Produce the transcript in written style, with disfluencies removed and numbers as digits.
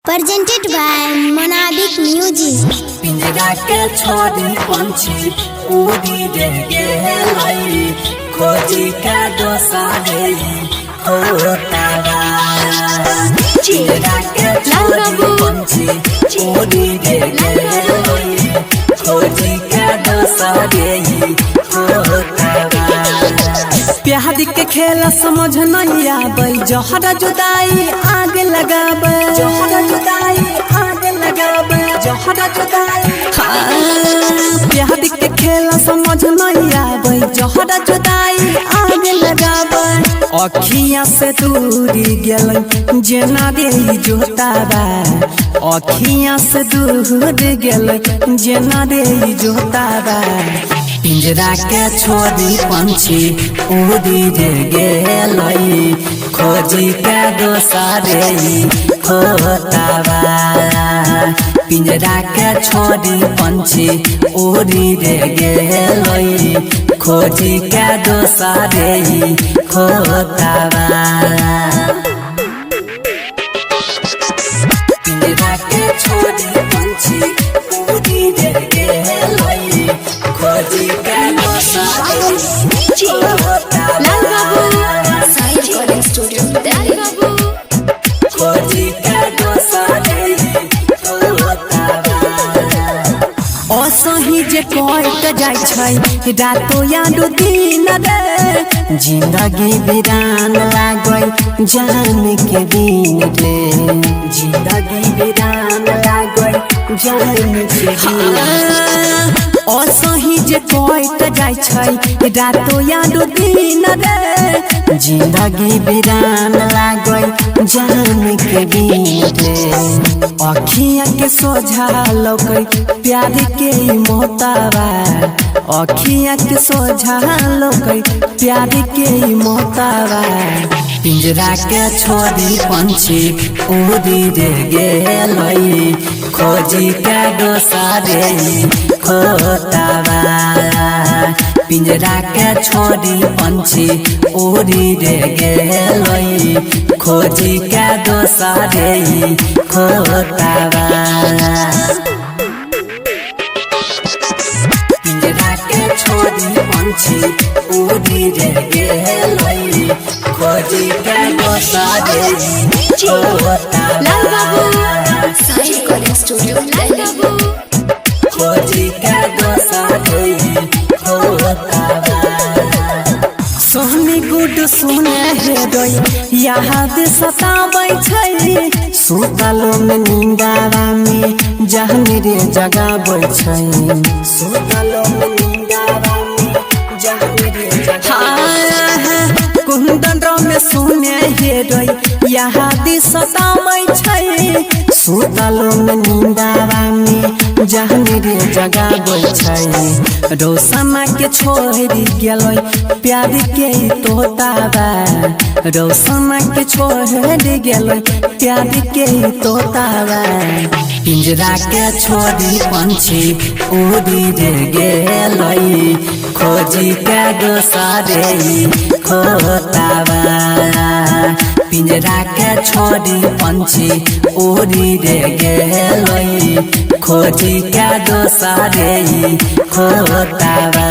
Presented by Monabic Music. पिंजरा के छोड़ी पंछी उड़ी दे गेलाई खोजी का दोसा है हो तारा पिंजरा के छोड़ी पंछी उड़ी दे गेलाई खोजी का दोसा है हो तारा प्यार के खेला समझ नहीं आवे जहरा जुदाई आग लगावे जहरा जुदाई आग लगावे जहरा जुदाई प्यार के खेला समझ नहीं आवे जहरा जुदाई आग लगावे अखियां से दूरी गेल जेना रे जोताबा अखियां से दूर गेल जेना रे जोताबा पिंजरा के छोड़ी पंछी उड़ी दे गेलाई खोजी के दोसारे होताबा पिंजरा के छोड़ी पंछी उड़ी दे गेलाई खोजी के दोसारे होताबा पिंजरा के छोड़ी पंछी उड़ी दे गेलाई खोजी के दोसारे खोजी के दोसारे असही जे कट जाय छै रातो याद दिन रे जिंदगी वीरान लागै जान के दिन रे जिंदगी वीरान लागै जान के दिन असही जे कट जाय छै रातो याद दिन रे जिंदगी वीरान लागै जान के दिन रे अखियां के सोझा लौकै प्यार के मोहताबा अखियां के सोझा लौकै प्यार के मोहताबा पिंजरा के छोड़ी पंछी उड़ी दे गेलाई खोजी के दोसारे होताबा पिंजरा के छोड़ी पंछी उड़ी दे गेलाई खोजी के दोसारे होताबा पिंजरा के छोड़ी पंछी उड़ी दे गेलाई खोजी के दोसारे होताबा खोजी के दोसारे होताबा सोहनी गुड सुने हेडोई याद सताबै छै सुतलो में नींदारा में जहन रे जगाबै छै सुतलो में नींदारा में जहन रे जगाबै कुंदन रो में सुने हेडोई याद सताबै छै सुतलो में नींदारा में जहन रे जगाबै छै रोसमा के छोड़ी गेलै प्यार के तोताबा रोसमा के छोड़ी गेलै प्यार के तोताबा पिंजरा के छोड़ी पंछी उड़ी दे गेलै खोजी के दोसारे होताबा पिंजरा के छोड़ी पंछी उड़ी दे गेलै खोजी के दोसारे होताबा।